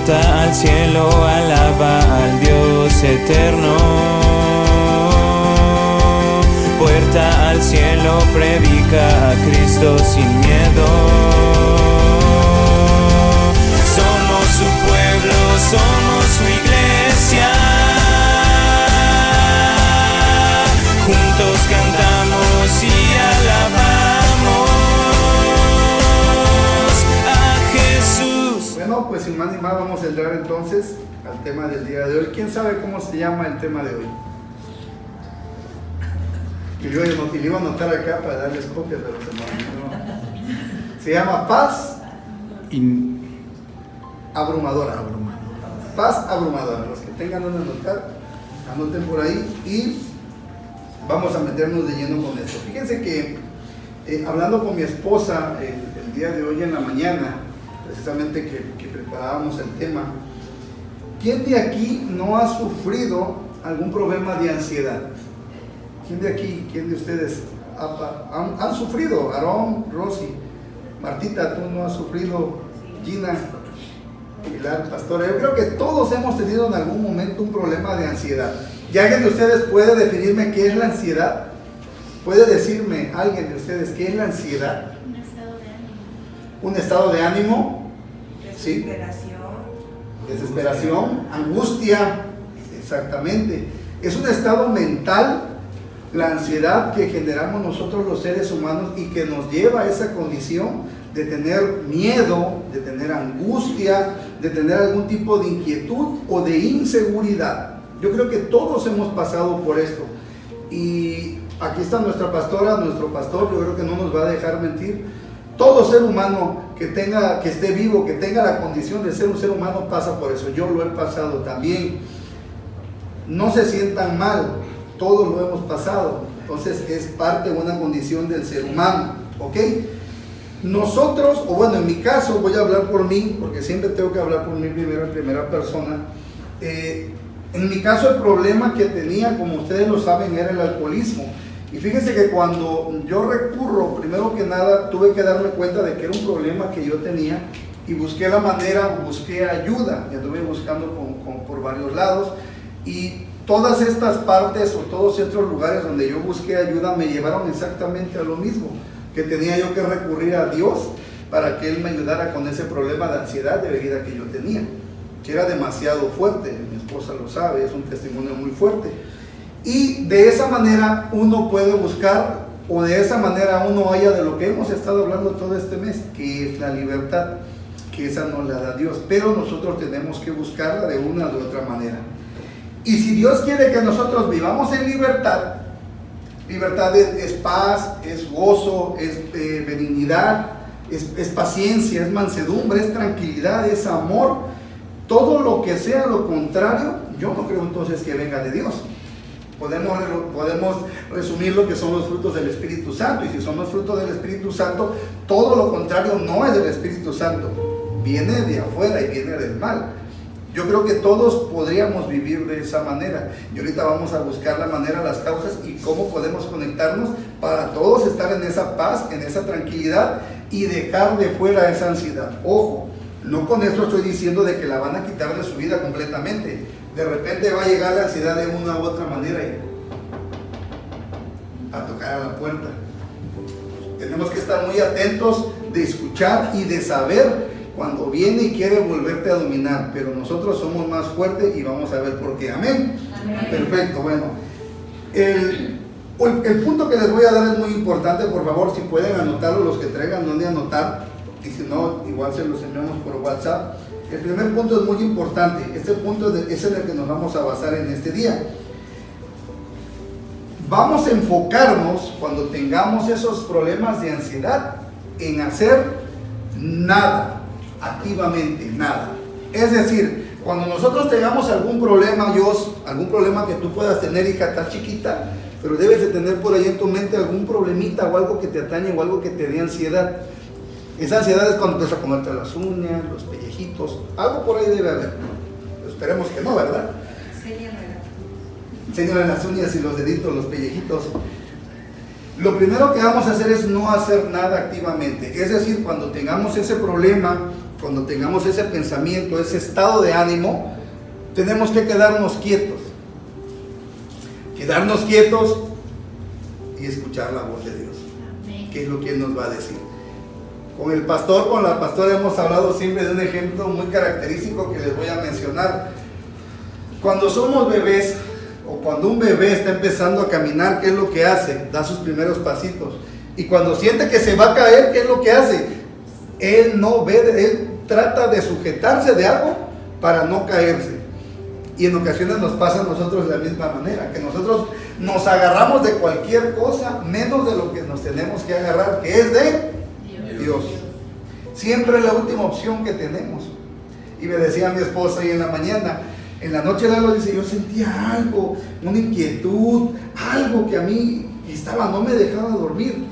Puerta al cielo, alaba al Dios eterno. Puerta al cielo, predica a Cristo sin miedo. Somos su pueblo, somos su iglesia. Juntos cantamos y alabamos a Jesús. Bueno, pues sin más ni más vamos a entrar entonces al tema del día de hoy. ¿Quién sabe cómo se llama el tema de hoy? Que yo le iba a anotar acá para darles copia, pero se me olvidó. Se llama paz abrumadora. Paz abrumadora. Los que tengan donde anotar, anoten por ahí y vamos a meternos de lleno con esto. Fíjense que hablando con mi esposa el día de hoy en la mañana, precisamente que preparábamos el tema, ¿quién de aquí no ha sufrido algún problema de ansiedad? ¿Quién de aquí, quién de ustedes han sufrido? Aarón, Rosy, Martita, tú no has sufrido, Gina, Pilar, Pastora. Yo creo que todos hemos tenido en algún momento un problema de ansiedad. ¿Y alguien de ustedes puede definirme qué es la ansiedad? ¿Puede decirme alguien de ustedes qué es la ansiedad? Un estado de ánimo. ¿Un estado de ánimo? Desesperación. ¿Sí? Desesperación, angustia, exactamente. Es un estado mental, la ansiedad que generamos nosotros los seres humanos y que nos lleva a esa condición de tener miedo, de tener angustia, de tener algún tipo de inquietud o de inseguridad. Yo creo que todos hemos pasado por esto. Y aquí está nuestra pastora, nuestro pastor, yo creo que no nos va a dejar mentir. Todo ser humano que esté vivo, que tenga la condición de ser un ser humano pasa por eso. Yo lo he pasado también. No se sientan mal, todos lo hemos pasado. Entonces es parte de una condición del ser humano, ¿ok? Nosotros, o bueno, en mi caso, voy a hablar por mí, porque siempre tengo que hablar por mí primero en primera persona. En mi caso el problema que tenía, como ustedes lo saben, era el alcoholismo. Y fíjense que cuando yo recurro, primero que nada, tuve que darme cuenta de que era un problema que yo tenía y busqué la manera, busqué ayuda, y anduve buscando por varios lados. Y todas estas partes o todos estos lugares donde yo busqué ayuda me llevaron exactamente a lo mismo, que tenía yo que recurrir a Dios para que Él me ayudara con ese problema de ansiedad de vida que yo tenía, que era demasiado fuerte. Mi esposa lo sabe, es un testimonio muy fuerte. Y de esa manera uno puede buscar, o de esa manera uno haya de lo que hemos estado hablando todo este mes, que es la libertad, que esa no la da Dios, pero nosotros tenemos que buscarla de una u otra manera. Y si Dios quiere que nosotros vivamos en libertad, libertad es paz, es gozo, es benignidad, es paciencia, es mansedumbre, es tranquilidad, es amor. Todo lo que sea lo contrario, yo no creo entonces que venga de Dios. Podemos resumir lo que son los frutos del Espíritu Santo, y si son los frutos del Espíritu Santo, todo lo contrario no es del Espíritu Santo, viene de afuera y viene del mal. Yo creo que todos podríamos vivir de esa manera, y ahorita vamos a buscar la manera, las causas y cómo podemos conectarnos para todos estar en esa paz, en esa tranquilidad y dejar de fuera esa ansiedad. Ojo, no con esto estoy diciendo de que la van a quitar de su vida completamente. De repente va a llegar la ansiedad de una u otra manera y a tocar a la puerta. Tenemos que estar muy atentos de escuchar y de saber cuando viene y quiere volverte a dominar, pero nosotros somos más fuertes y vamos a ver por qué. Amén. Amén. Perfecto. Bueno, el punto que les voy a dar es muy importante. Por favor, si pueden anotarlo, los que traigan donde anotar, y si no, igual se los enviamos por WhatsApp. El primer punto es muy importante. Este punto es en el que nos vamos a basar en este día. Vamos a enfocarnos, cuando tengamos esos problemas de ansiedad, en hacer nada, activamente nada. Es decir, cuando nosotros tengamos algún problema, algún problema que tú puedas tener, hija, estás chiquita, pero debes de tener por ahí en tu mente algún problemita o algo que te atañe o algo que te dé ansiedad. Esa ansiedad es cuando empiezas a comerte las uñas, los pellejitos, algo por ahí debe haber. Esperemos que no, ¿verdad? Enséñale las uñas y los deditos, los pellejitos. Lo primero que vamos a hacer es no hacer nada activamente. Es decir, cuando tengamos ese problema cuando tengamos ese pensamiento, ese estado de ánimo, tenemos que quedarnos quietos. Quedarnos quietos y escuchar la voz de Dios. ¿Qué es lo que Él nos va a decir? Con el pastor, con la pastora hemos hablado siempre de un ejemplo muy característico que les voy a mencionar. Cuando somos bebés, o cuando un bebé está empezando a caminar, ¿qué es lo que hace? Da sus primeros pasitos. Y cuando siente que se va a caer, ¿qué es lo que hace? Él no ve, él trata de sujetarse de algo para no caerse. Y en ocasiones nos pasa a nosotros de la misma manera, que nosotros nos agarramos de cualquier cosa, menos de lo que nos tenemos que agarrar, que es de Dios. Siempre es la última opción que tenemos. Y me decía mi esposa ahí en la mañana, en la noche Lalo dice, yo sentía algo, una inquietud, algo que a mí no me dejaba dormir.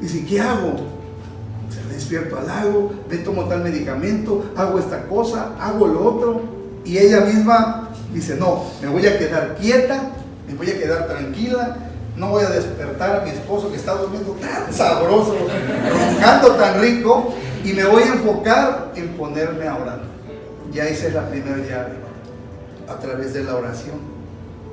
Dice, ¿qué hago? Se despierto al Lalo, me tomo tal medicamento, hago esta cosa, hago lo otro. Y ella misma dice, no, me voy a quedar quieta, me voy a quedar tranquila, no voy a despertar a mi esposo que está durmiendo tan sabroso, roncando tan rico, y me voy a enfocar en ponerme a orar. Ya hice la primera llave, a través de la oración.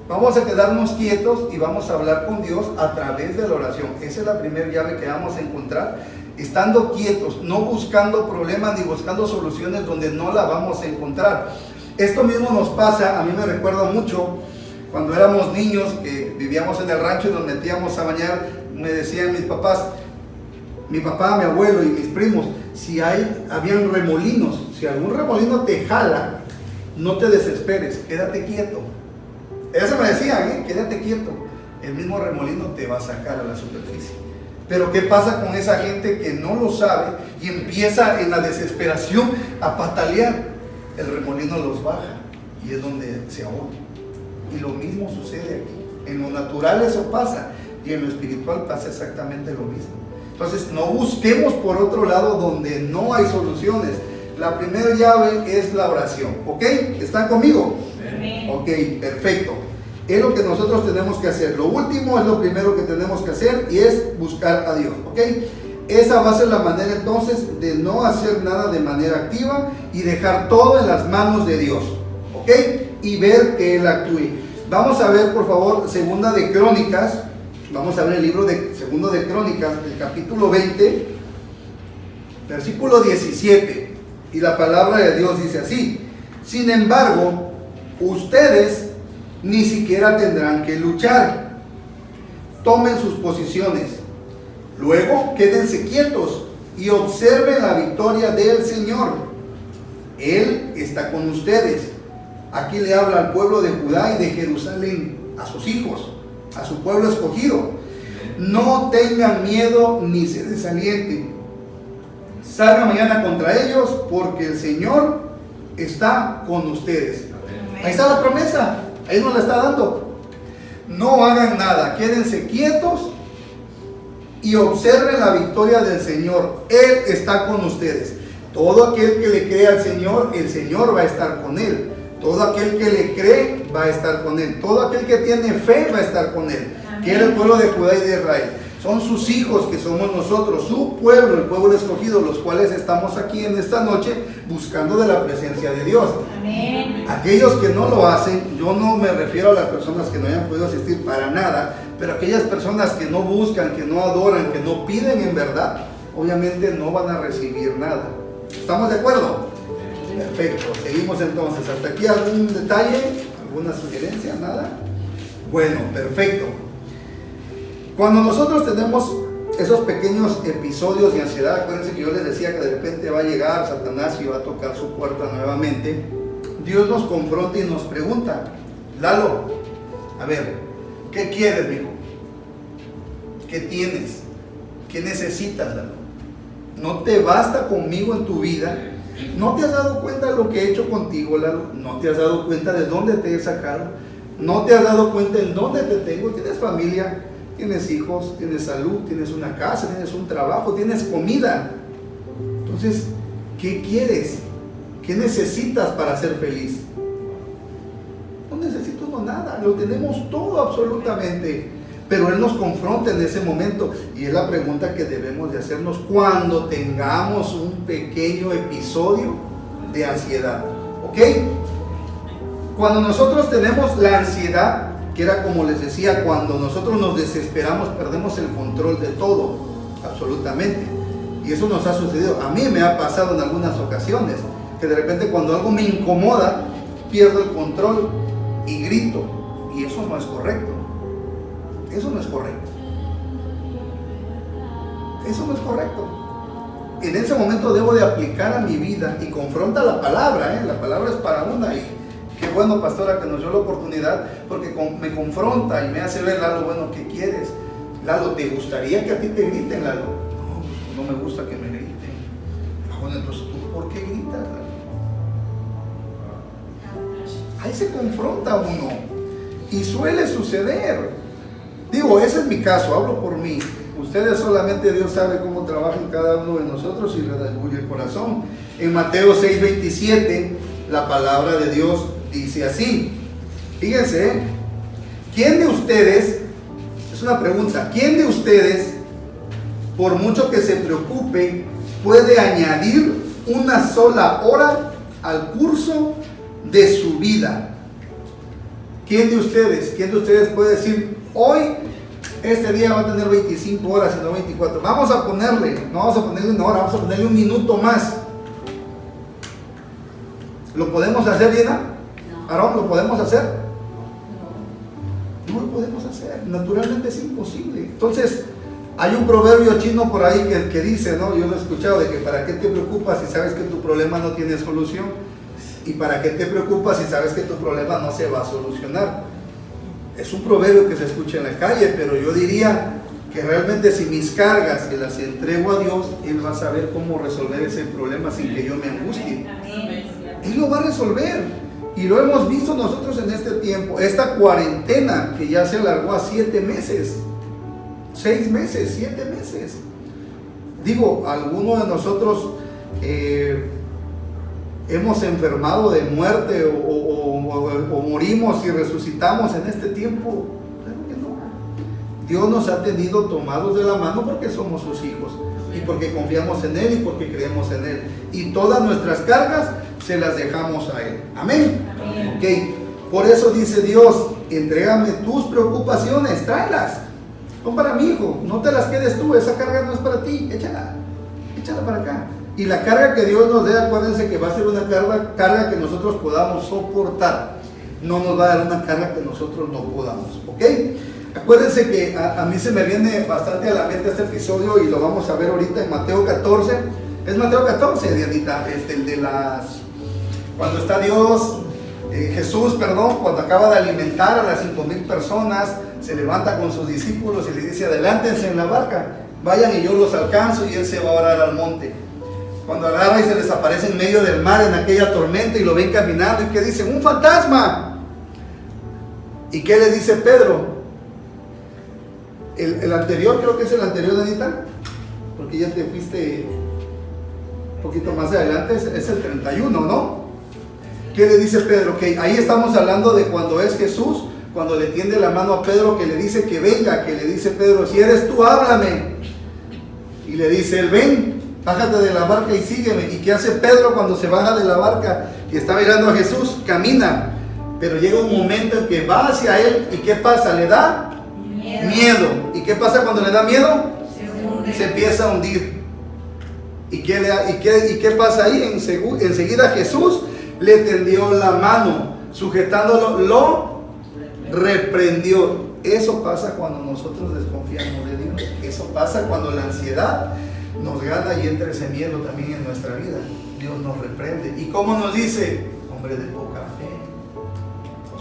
Vamos a quedarnos quietos y vamos a hablar con Dios a través de la oración. Esa es la primera llave que vamos a encontrar, estando quietos, no buscando problemas ni buscando soluciones donde no la vamos a encontrar. Esto mismo nos pasa, a mí me recuerda mucho cuando éramos niños, que vivíamos en el rancho y nos metíamos a bañar. Me decían mis papás, mi papá, mi abuelo y mis primos, si habían remolinos, si algún remolino te jala, no te desesperes, quédate quieto. Eso me decían, quédate quieto, el mismo remolino te va a sacar a la superficie. Pero ¿qué pasa con esa gente que no lo sabe y empieza en la desesperación a patalear? El remolino los baja y es donde se ahoga. Y lo mismo sucede aquí. En lo natural eso pasa y en lo espiritual pasa exactamente lo mismo. Entonces no busquemos por otro lado donde no hay soluciones. La primera llave es la oración. ¿Ok? ¿Están conmigo? Amén. Ok, perfecto. Es lo que nosotros tenemos que hacer. Lo último es lo primero que tenemos que hacer y es buscar a Dios. ¿Ok? Esa va a ser la manera entonces de no hacer nada de manera activa y dejar todo en las manos de Dios, ¿ok? Y ver que Él actúe. Vamos a ver por favor Segunda de Crónicas, vamos a ver el libro de Segundo de Crónicas, el capítulo 20, versículo 17, y la palabra de Dios dice así: sin embargo, ustedes ni siquiera tendrán que luchar, tomen sus posiciones. Luego quédense quietos y observen la victoria del Señor. Él está con ustedes. Aquí le habla al pueblo de Judá y de Jerusalén, a sus hijos, a su pueblo escogido. No tengan miedo ni se desalienten. Salgan mañana contra ellos porque el Señor está con ustedes. Ahí está la promesa, ahí nos la está dando. No hagan nada, quédense quietos y observen la victoria del Señor. Él está con ustedes. Todo aquel que le cree al Señor, el Señor va a estar con él. Todo aquel que le cree va a estar con él. Todo aquel que tiene fe va a estar con él. Que era el pueblo de Judá y de Israel. Son sus hijos que somos nosotros, su pueblo, el pueblo escogido, los cuales estamos aquí en esta noche buscando de la presencia de Dios. Amén. Aquellos que no lo hacen, yo no me refiero a las personas que no hayan podido asistir para nada, pero aquellas personas que no buscan, que no adoran, que no piden en verdad, obviamente no van a recibir nada. ¿Estamos de acuerdo? Perfecto, seguimos entonces. ¿Hasta aquí algún detalle? ¿Alguna sugerencia? ¿Nada? Bueno, perfecto. Cuando nosotros tenemos esos pequeños episodios de ansiedad, acuérdense que yo les decía que de repente va a llegar Satanás y va a tocar su puerta nuevamente, Dios nos confronta y nos pregunta: Lalo, a ver, ¿qué quieres, mijo? ¿Qué tienes? ¿Qué necesitas, Lalo? ¿No te basta conmigo en tu vida? ¿No te has dado cuenta de lo que he hecho contigo, Lalo? ¿No te has dado cuenta de dónde te he sacado? ¿No te has dado cuenta de dónde te tengo? ¿Tienes familia? ¿Tienes hijos? ¿Tienes salud? ¿Tienes una casa? ¿Tienes un trabajo? ¿Tienes comida? Entonces, ¿qué quieres? ¿Qué necesitas para ser feliz? No necesito nada, lo tenemos todo absolutamente. pero Él nos confronta en ese momento, y es la pregunta que debemos de hacernos cuando tengamos un pequeño episodio de ansiedad, ¿ok? Cuando nosotros tenemos la ansiedad, que era como les decía, cuando nosotros nos desesperamos, perdemos el control de todo, absolutamente. Y eso nos ha sucedido, a mí me ha pasado en algunas ocasiones, que de repente cuando algo me incomoda, pierdo el control y grito, y eso no es correcto. Eso no es correcto. Eso no es correcto. En ese momento debo de aplicar a mi vida y confronta la palabra, la palabra es para una, y qué bueno, pastora, que nos dio la oportunidad, porque me confronta y me hace ver, Lalo, bueno, ¿qué quieres? Lalo, ¿te gustaría que a ti te griten, Lalo? No, no me gusta que me griten. Bueno, entonces, ¿tú por qué gritas, Lalo? Ahí se confronta uno y suele suceder. Digo, ese es mi caso, hablo por mí. Ustedes solamente, Dios sabe cómo trabaja en cada uno de nosotros y le da el corazón. En Mateo 6:27, la palabra de Dios dice así. Fíjense, ¿quién de ustedes, es una pregunta, quién de ustedes, por mucho que se preocupe, puede añadir una sola hora al curso de su vida? ¿Quién de ustedes puede decir, hoy, este día va a tener 25 horas y no 24? Vamos a ponerle, no vamos a ponerle una hora, vamos a ponerle un minuto más. ¿Lo podemos hacer, Diana? No. Aarón, ¿lo podemos hacer? No. No lo podemos hacer, naturalmente es imposible. Entonces, hay un proverbio chino por ahí que dice, ¿no? Yo lo he escuchado, de que ¿para qué te preocupas si sabes que tu problema no tiene solución? ¿Y para qué te preocupas si sabes que tu problema no se va a solucionar? Es un proverbio que se escucha en la calle, pero yo diría que realmente si mis cargas se las entrego a Dios, Él va a saber cómo resolver ese problema sin que yo me angustie. Él lo va a resolver. Y lo hemos visto nosotros en este tiempo. Esta cuarentena que ya se alargó a 7 meses. 6 meses, 7 meses. Digo, algunos de nosotros hemos enfermado de muerte o morimos y resucitamos en este tiempo. Claro que no. Dios nos ha tenido tomados de la mano porque somos sus hijos y porque confiamos en Él y porque creemos en Él. Y todas nuestras cargas se las dejamos a Él. Amén. Amén. Okay. Por eso dice Dios, entrégame tus preocupaciones, tráelas. Son para mi hijo, no te las quedes tú, esa carga no es para ti, échala para acá. Y la carga que Dios nos dé, acuérdense que va a ser una carga que nosotros podamos soportar. No nos va a dar una carga que nosotros no podamos, ¿ok? Acuérdense que a mí se me viene bastante a la mente este episodio y lo vamos a ver ahorita en Mateo 14. Es Mateo 14, Dianita, el de cuando está Jesús, cuando acaba de alimentar a las 5,000 personas, se levanta con sus discípulos y les dice, adelántense en la barca, vayan y yo los alcanzo, y Él se va a orar al monte. Cuando agarra y se les aparece en medio del mar en aquella tormenta y lo ven caminando, y que dicen, un fantasma. ¿Y qué le dice Pedro? El anterior, creo que es el anterior, Danita, porque ya te fuiste un poquito más adelante, es el 31, ¿no? ¿Qué le dice Pedro? Que ahí estamos hablando de cuando es Jesús, cuando le tiende la mano a Pedro, que le dice que venga, que le dice Pedro, si eres tú, háblame. Y le dice él, ven, bájate de la barca y sígueme. ¿Y qué hace Pedro cuando se baja de la barca y está mirando a Jesús? Camina. Pero llega un momento en que va hacia él, ¿y qué pasa? Le da miedo. ¿Y qué pasa cuando le da miedo? Se empieza a hundir. ¿Y qué pasa ahí? Enseguida Jesús le tendió la mano, sujetándolo, lo reprendió. Eso pasa cuando nosotros desconfiamos de Dios. Eso pasa cuando la ansiedad nos gana y entra ese miedo también en nuestra vida. Dios nos reprende. ¿Y cómo nos dice? Hombre de poca fe.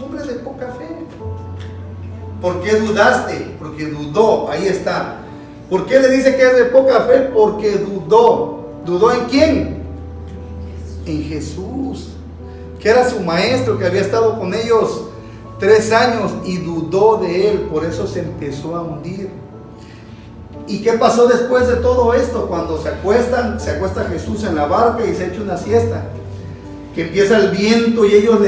Hombre de poca fe. ¿Por qué dudaste? Porque dudó. Ahí está. ¿Por qué le dice que es de poca fe? Porque dudó. ¿Dudó en quién? En Jesús, que era su maestro, que había estado con ellos 3 años, y dudó de él. Por eso se empezó a hundir. ¿Y qué pasó después de todo esto? Cuando se acuesta Jesús en la barca y se echa una siesta, que empieza el viento y ellos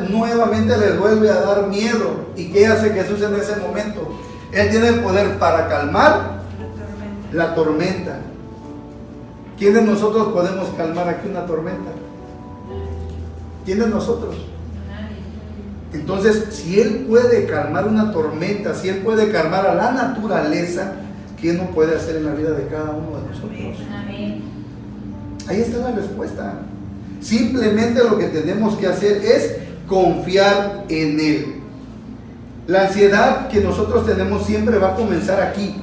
nuevamente les vuelve a dar miedo. ¿Y qué hace Jesús en ese momento? Él tiene el poder para calmar la tormenta. ¿Quién de nosotros podemos calmar aquí una tormenta? ¿Quién de nosotros? Entonces, si Él puede calmar una tormenta, si Él puede calmar a la naturaleza, ¿quién no puede hacer en la vida de cada uno de nosotros? Ahí está la respuesta. Simplemente lo que tenemos que hacer es confiar en Él. La ansiedad que nosotros tenemos siempre va a comenzar aquí,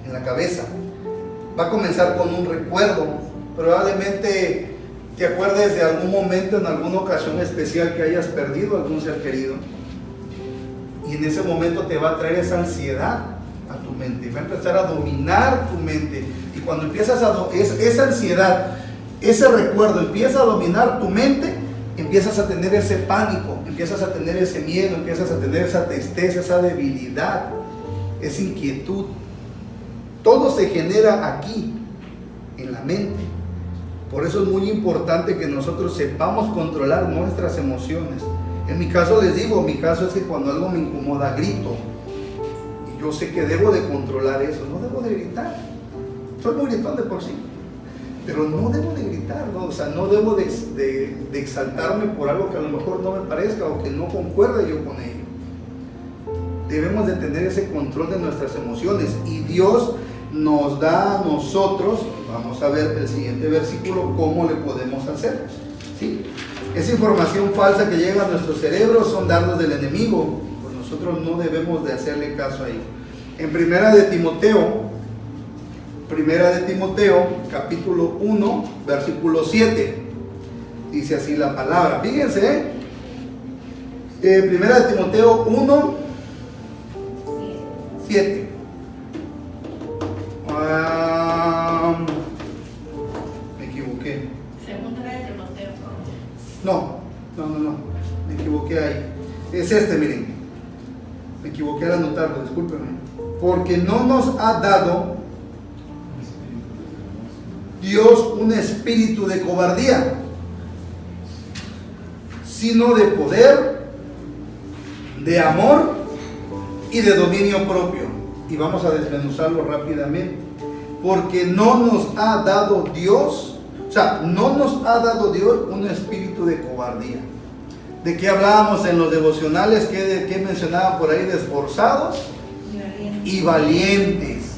en la cabeza. Va a comenzar con un recuerdo. Probablemente te acuerdes de algún momento, en alguna ocasión especial que hayas perdido a algún ser querido. Y en ese momento te va a traer esa ansiedad a tu mente. Va a empezar a dominar tu mente. Y cuando empiezas esa ansiedad, ese recuerdo empieza a dominar tu mente, empiezas a tener ese pánico, empiezas a tener ese miedo, empiezas a tener esa tristeza, esa debilidad, esa inquietud. Todo se genera aquí, en la mente. Por eso es muy importante que nosotros sepamos controlar nuestras emociones. En mi caso les digo, mi caso es que cuando algo me incomoda, grito. Y yo sé que debo de controlar eso, no debo de gritar. Soy muy gritón de por sí. Pero no debo de gritar, ¿no? O sea, no debo de exaltarme por algo que a lo mejor no me parezca o que no concuerde yo con ello. Debemos de tener ese control de nuestras emociones y Dios nos da a nosotros, vamos a ver el siguiente versículo, cómo le podemos hacer, ¿sí? Esa información falsa que llega a nuestro cerebro son dardos del enemigo, pues nosotros no debemos de hacerle caso a ello. En Primera de Timoteo, capítulo 1, versículo 7, dice así la palabra. Fíjense, Primera de Timoteo 1, 7. Me equivoqué. Segunda de Timoteo. No, me equivoqué ahí. Es este, miren. Me equivoqué al anotarlo, discúlpenme. Porque no nos ha dado Dios un espíritu de cobardía, sino de poder, de amor y de dominio propio. Y vamos a desmenuzarlo rápidamente. Porque no nos ha dado Dios, no nos ha dado Dios un espíritu de cobardía. ¿De qué hablábamos en los devocionales? ¿Qué mencionaba por ahí? De esforzados y valientes.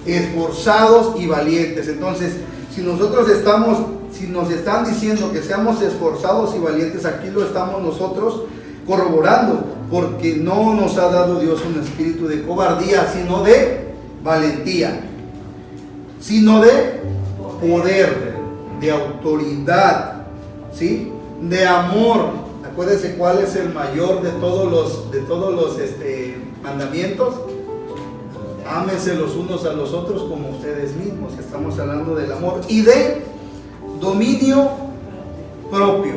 Esforzados y valientes. Entonces, si nos están diciendo que seamos esforzados y valientes, aquí lo estamos nosotros corroborando, porque no nos ha dado Dios un espíritu de cobardía, sino de valentía, sino de poder, de autoridad, ¿sí? De amor. Acuérdense cuál es el mayor de todos los mandamientos. Ámense los unos a los otros como ustedes mismos. Estamos hablando del amor y de dominio propio.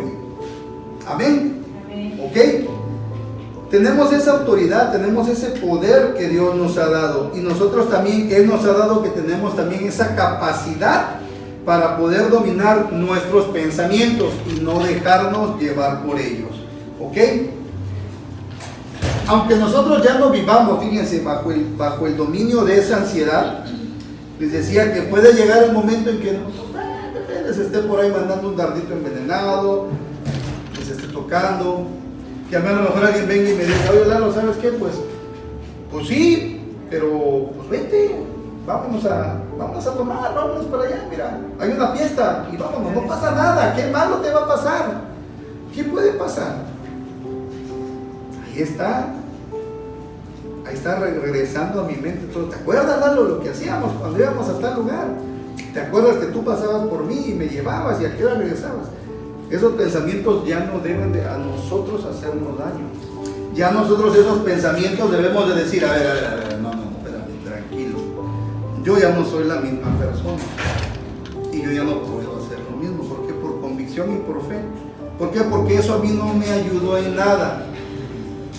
Amén. ¿Ok? Tenemos esa autoridad, tenemos ese poder que Dios nos ha dado. Y nosotros también, Él nos ha dado que tenemos también esa capacidad para poder dominar nuestros pensamientos y no dejarnos llevar por ellos. ¿Ok? Aunque nosotros ya no vivamos, fíjense, bajo el dominio de esa ansiedad, les decía que puede llegar el momento en que les esté por ahí mandando un dardito envenenado, les esté tocando, que a mí a lo mejor alguien venga y me diga, oye Lalo, ¿sabes qué? Pues sí, pero pues vete, vámonos a tomar, vámonos para allá, mira, hay una fiesta y vámonos, no pasa nada, ¿qué malo te va a pasar? ¿Qué puede pasar? Ahí está regresando a mi mente todo. ¿Te acuerdas, Lalo, lo que hacíamos cuando íbamos a tal lugar? ¿Te acuerdas que tú pasabas por mí y me llevabas y a qué hora regresabas? Esos pensamientos ya no deben de a nosotros hacernos daño. Ya nosotros esos pensamientos debemos de decir, a ver, no, espérame, tranquilo. Yo ya no soy la misma persona. Y yo ya no puedo hacer lo mismo. ¿Por qué? Por convicción y por fe. ¿Por qué? Porque eso a mí no me ayudó en nada.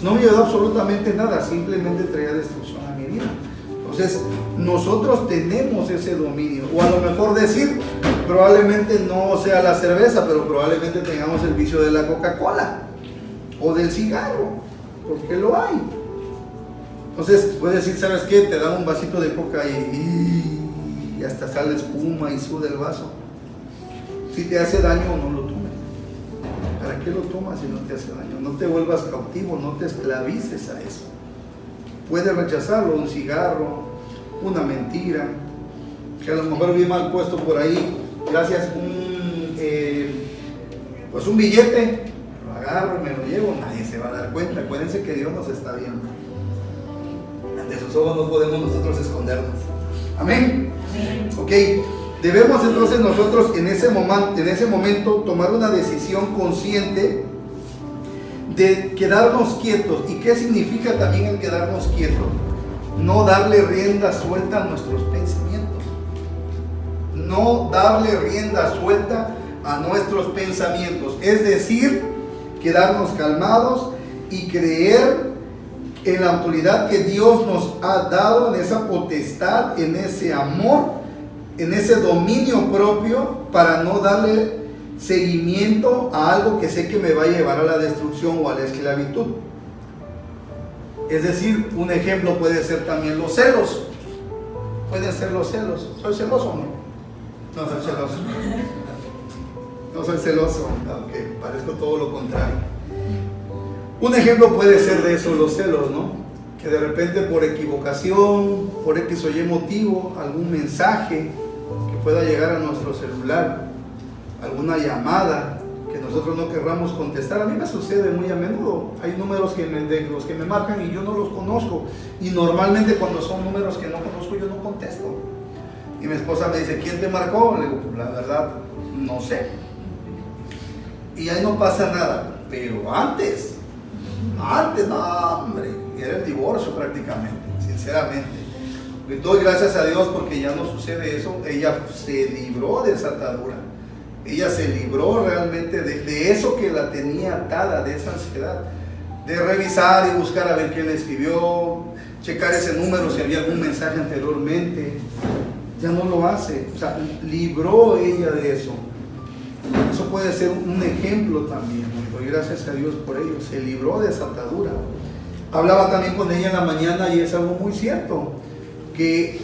No me ayudó absolutamente nada, simplemente traía destrucción a mi vida. Entonces, nosotros tenemos ese dominio. O a lo mejor decir, probablemente no sea la cerveza, pero probablemente tengamos el vicio de la Coca-Cola o del cigarro, porque lo hay. Entonces puedes decir, ¿sabes qué? Te dan un vasito de coca y hasta sale espuma y suda el vaso. Si te hace daño, no lo tomes. ¿Para qué lo tomas si no te hace daño? No te vuelvas cautivo, no te esclavices a eso. Puedes rechazarlo, un cigarro, una mentira, que a lo mejor vi mal puesto por ahí, gracias, pues un billete, lo agarro y me lo llevo, nadie se va a dar cuenta. Acuérdense que Dios nos está viendo. Ante sus ojos no podemos nosotros escondernos. Amén. Amén. Ok, debemos entonces nosotros en ese momento tomar una decisión consciente de quedarnos quietos. ¿Y qué significa también el quedarnos quietos? No darle rienda suelta a nuestros pensamientos. No darle rienda suelta a nuestros pensamientos. Es decir, quedarnos calmados y creer en la autoridad que Dios nos ha dado, en esa potestad, en ese amor, en ese dominio propio, para no darle seguimiento a algo que sé que me va a llevar a la destrucción o a la esclavitud. Es decir, un ejemplo puede ser también los celos. Pueden ser los celos. ¿Soy celoso o no? No soy celoso. No soy celoso, aunque parezco todo lo contrario. Un ejemplo puede ser de eso, los celos, ¿no? Que de repente por equivocación, por X o Y motivo, algún mensaje que pueda llegar a nuestro celular, alguna llamada que nosotros no querramos contestar. A mí me sucede muy a menudo. Hay números de los que me marcan y yo no los conozco. Y normalmente cuando son números que no conozco, yo no contesto. Y mi esposa me dice, ¿quién te marcó? Le digo, pues la verdad, no sé. Y ahí no pasa nada. Pero antes, no, hombre, era el divorcio prácticamente, sinceramente. Doy gracias a Dios porque ya no sucede eso. Ella se libró de esa atadura. Ella se libró realmente de eso que la tenía atada, de esa ansiedad, de revisar y buscar a ver quién le escribió, checar ese número si había algún mensaje anteriormente. Ya no lo hace, o sea, libró ella de eso. Eso puede ser un ejemplo también. Doy gracias a Dios por ello. Se libró de esa atadura. Hablaba también con ella en la mañana y es algo muy cierto, que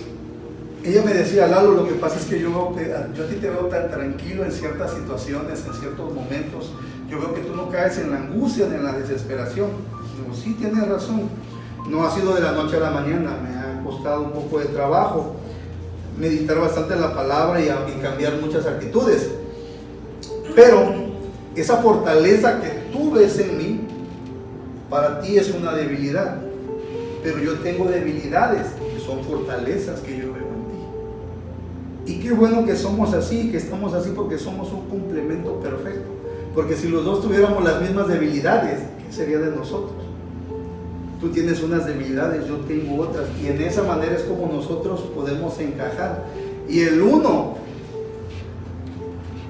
ella me decía, Lalo, lo que pasa es que yo a ti te veo tan tranquilo en ciertas situaciones, en ciertos momentos. Yo veo que tú no caes en la angustia ni en la desesperación. Digo, sí, tienes razón. No ha sido de la noche a la mañana. Me ha costado un poco de trabajo meditar bastante en la palabra y cambiar muchas actitudes. Pero esa fortaleza que tú ves en mí, para ti es una debilidad. Pero yo tengo debilidades que son fortalezas que yo veo en ti. Y qué bueno que somos así, que estamos así, porque somos un complemento perfecto. Porque si los dos tuviéramos las mismas debilidades, ¿qué sería de nosotros? Tú tienes unas debilidades, yo tengo otras. Y en esa manera es como nosotros podemos encajar. Y el uno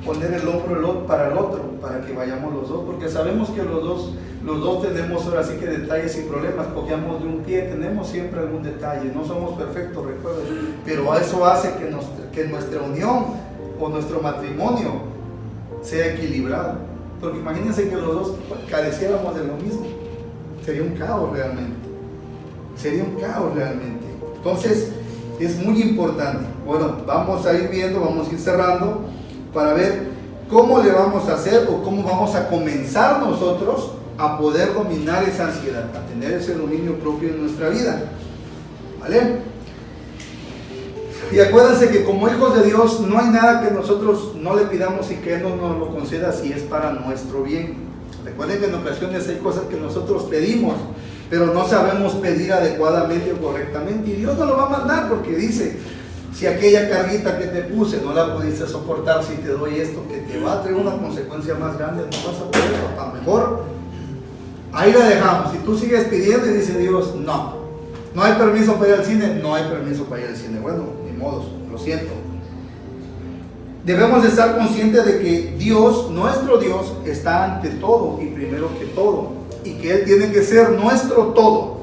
poner el hombro para el otro, para que vayamos los dos, porque sabemos que los dos tenemos ahora sí que detalles y problemas. Cojeamos de un pie, tenemos siempre algún detalle, no somos perfectos, recuerden, pero eso hace que nuestra unión o nuestro matrimonio sea equilibrado, porque imagínense que los dos careciéramos de lo mismo, sería un caos realmente, entonces es muy importante. Bueno, vamos a ir viendo, vamos a ir cerrando, para ver cómo le vamos a hacer o cómo vamos a comenzar nosotros a poder dominar esa ansiedad, a tener ese dominio propio en nuestra vida. ¿Vale? Y acuérdense que como hijos de Dios no hay nada que nosotros no le pidamos y que Él no nos lo conceda si es para nuestro bien. Recuerden que en ocasiones hay cosas que nosotros pedimos, pero no sabemos pedir adecuadamente o correctamente, y Dios nos lo va a mandar porque dice, si aquella carguita que te puse no la pudiste soportar, si te doy esto que te va a traer una consecuencia más grande, no vas a poder, papá, mejor ahí la dejamos. Si tú sigues pidiendo y dice Dios, no hay permiso para ir al cine, no hay permiso para ir al cine. Bueno, ni modo, lo siento. Debemos de estar conscientes de que Dios, nuestro Dios, está ante todo y primero que todo, y que Él tiene que ser nuestro todo.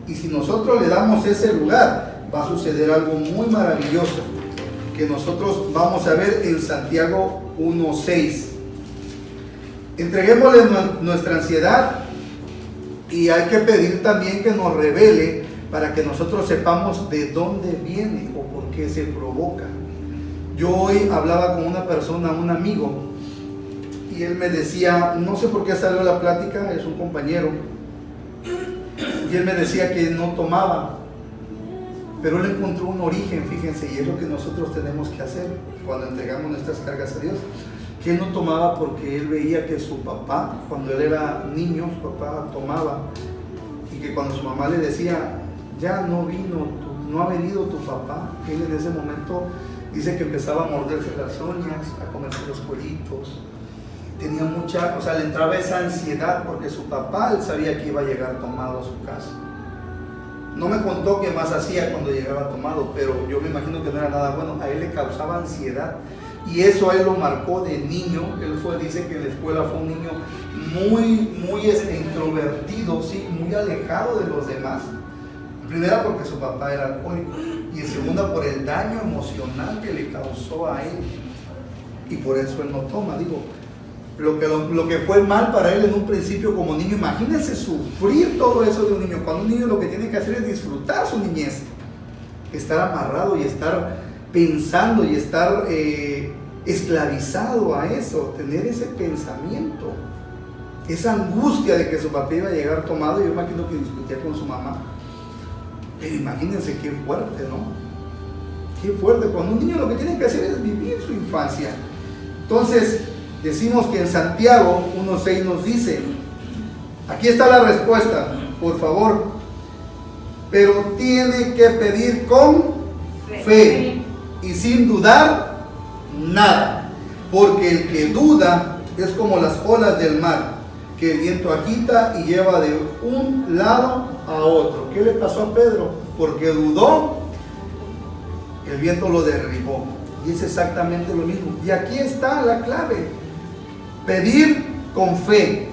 Y si nosotros le damos ese lugar, va a suceder algo muy maravilloso que nosotros vamos a ver en Santiago 1:6. Entreguémosle nuestra ansiedad y hay que pedir también que nos revele para que nosotros sepamos de dónde viene o por qué se provoca. Yo hoy hablaba con una persona, un amigo, y él me decía, no sé por qué salió la plática, es un compañero, y él me decía que no tomaba, pero él encontró un origen, fíjense, y es lo que nosotros tenemos que hacer cuando entregamos nuestras cargas a Dios, que él no tomaba porque él veía que su papá, cuando él era niño, su papá tomaba, y que cuando su mamá le decía, ya no vino, no ha venido tu papá, él en ese momento dice que empezaba a morderse las uñas, a comerse los cueritos, tenía mucha, o sea, le entraba esa ansiedad porque su papá, él sabía que iba a llegar tomado a su casa. No me contó qué más hacía cuando llegaba tomado, pero yo me imagino que no era nada bueno. A él le causaba ansiedad y eso a él lo marcó de niño. Él dice que en la escuela fue un niño muy introvertido, sí, muy alejado de los demás. Primera porque su papá era alcohólico y en segunda por el daño emocional que le causó a él y por eso él no toma. Digo, lo que fue mal para él en un principio como niño, imagínense sufrir todo eso de un niño, cuando un niño lo que tiene que hacer es disfrutar su niñez, estar amarrado y estar pensando y estar esclavizado a eso, tener ese pensamiento, esa angustia de que su papá iba a llegar tomado. Yo imagino que discutía con su mamá, pero imagínense qué fuerte, ¿no? Qué fuerte, cuando un niño lo que tiene que hacer es vivir su infancia. Entonces, decimos que en Santiago 1:6 nos dice, aquí está la respuesta, por favor, pero tiene que pedir con fe y sin dudar nada, porque el que duda es como las olas del mar, que el viento agita y lleva de un lado a otro. ¿Qué le pasó a Pedro? Porque dudó, el viento lo derribó. Y es exactamente lo mismo. Y aquí está la clave. Pedir con fe.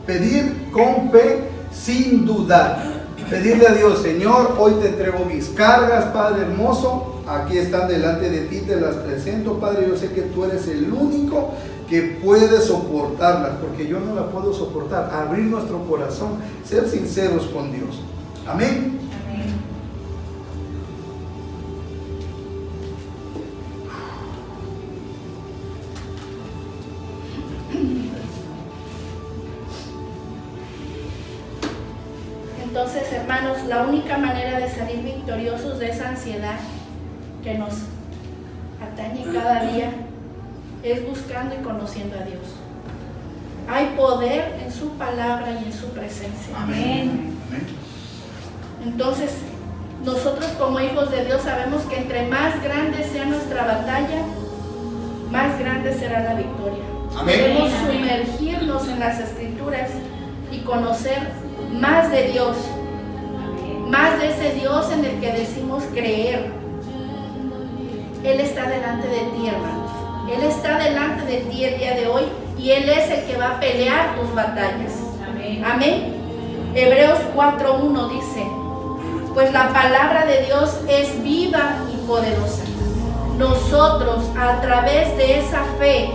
Pedir con fe sin dudar. Pedirle a Dios, Señor, hoy te entrego mis cargas, Padre hermoso. Aquí están delante de ti, te las presento, Padre. Yo sé que tú eres el único que puede soportarlas, porque yo no la puedo soportar. Abrir nuestro corazón, ser sinceros con Dios. Amén. Entonces, hermanos, la única manera de salir victoriosos de esa ansiedad que nos atañe cada día es buscando y conociendo a Dios. Hay poder en su palabra y en su presencia. Amén. Entonces, nosotros como hijos de Dios sabemos que entre más grande sea nuestra batalla, más grande será la victoria. Amén. Debemos sumergirnos en las Escrituras y conocer más de Dios, más de ese Dios en el que decimos creer. Él está delante de ti, hermanos. Él está delante de ti el día de hoy y Él es el que va a pelear tus batallas. Amén. Hebreos 4:1 dice, pues la palabra de Dios es viva y poderosa. Nosotros a través de esa fe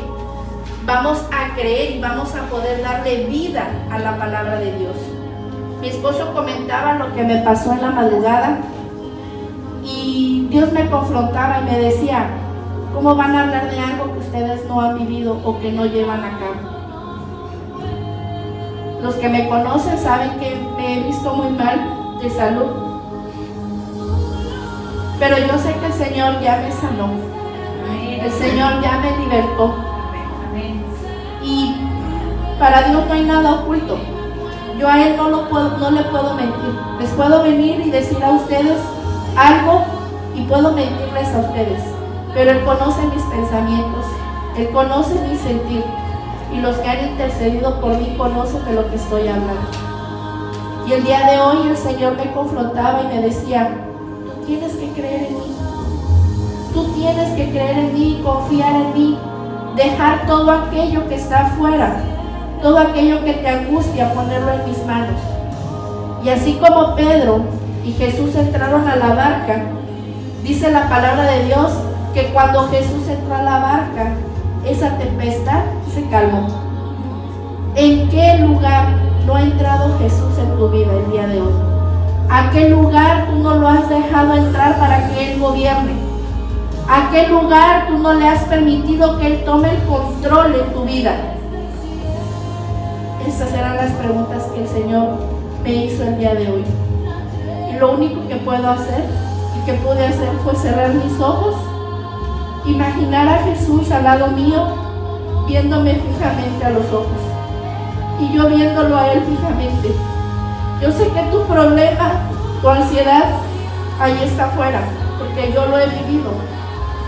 vamos a creer y vamos a poder darle vida a la palabra de Dios. Mi esposo comentaba lo que me pasó en la madrugada y Dios me confrontaba y me decía, ¿cómo van a hablar de algo que ustedes no han vivido o que no llevan a cabo? Los que me conocen saben que me he visto muy mal de salud, pero yo sé que el Señor ya me sanó, el Señor ya me libertó y para Dios no hay nada oculto. Yo a Él no le puedo mentir. Les puedo venir y decir a ustedes algo y puedo mentirles a ustedes, pero Él conoce mis pensamientos, Él conoce mi sentir y los que han intercedido por mí conocen de lo que estoy hablando. Y el día de hoy el Señor me confrontaba y me decía, tú tienes que creer en mí, tú tienes que creer en mí, confiar en mí, dejar todo aquello que está afuera, todo aquello que te angustia, ponerlo en mis manos. Y así como Pedro y Jesús entraron a la barca, dice la palabra de Dios que cuando Jesús entró a la barca, esa tempestad se calmó. ¿En qué lugar no ha entrado Jesús en tu vida el día de hoy? ¿A qué lugar tú no lo has dejado entrar para que Él gobierne? ¿A qué lugar tú no le has permitido que Él tome el control de tu vida? Esas eran las preguntas que el Señor me hizo el día de hoy. Y lo único que puedo hacer y que pude hacer fue cerrar mis ojos, imaginar a Jesús al lado mío, viéndome fijamente a los ojos. Y yo viéndolo a Él fijamente. Yo sé que tu problema, tu ansiedad, ahí está afuera, porque yo lo he vivido.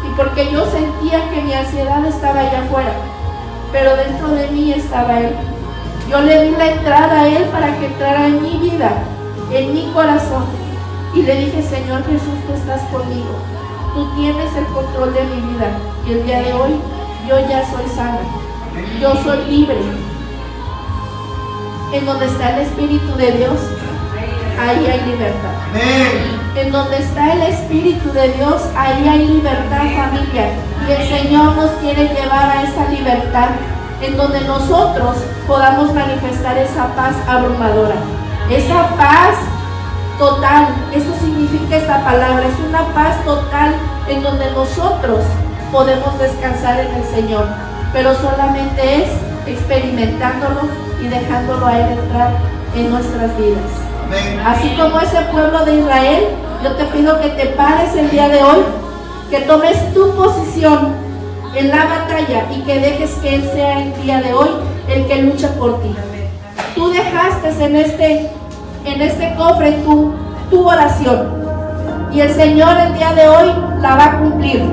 Y porque yo sentía que mi ansiedad estaba allá afuera, pero dentro de mí estaba Él. Yo le di la entrada a Él para que entrara en mi vida, en mi corazón. Y le dije, Señor Jesús, tú estás conmigo. Tú tienes el control de mi vida. Y el día de hoy, yo ya soy sana. Yo soy libre. En donde está el Espíritu de Dios, ahí hay libertad. En donde está el Espíritu de Dios, ahí hay libertad, familia. Y el Señor nos quiere llevar a esa libertad, en donde nosotros podamos manifestar esa paz abrumadora, esa paz total. Eso significa esa palabra, es una paz total en donde nosotros podemos descansar en el Señor, pero solamente es experimentándolo y dejándolo a Él entrar en nuestras vidas. Así como ese pueblo de Israel, yo te pido que te pares el día de hoy, que tomes tu posición en la batalla y que dejes que Él sea el día de hoy el que lucha por ti. Tú dejaste en este cofre tu oración, y el Señor el día de hoy la va a cumplir.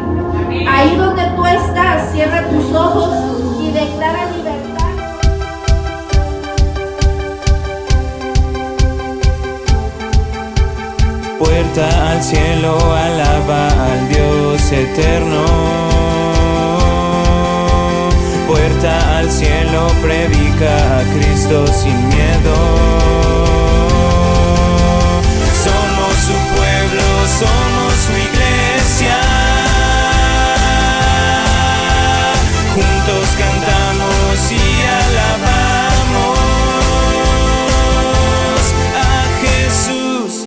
Ahí donde tú estás, cierra tus ojos y declara libertad. Puerta al cielo, alaba al Dios eterno. Puerta al cielo, predica a Cristo sin miedo.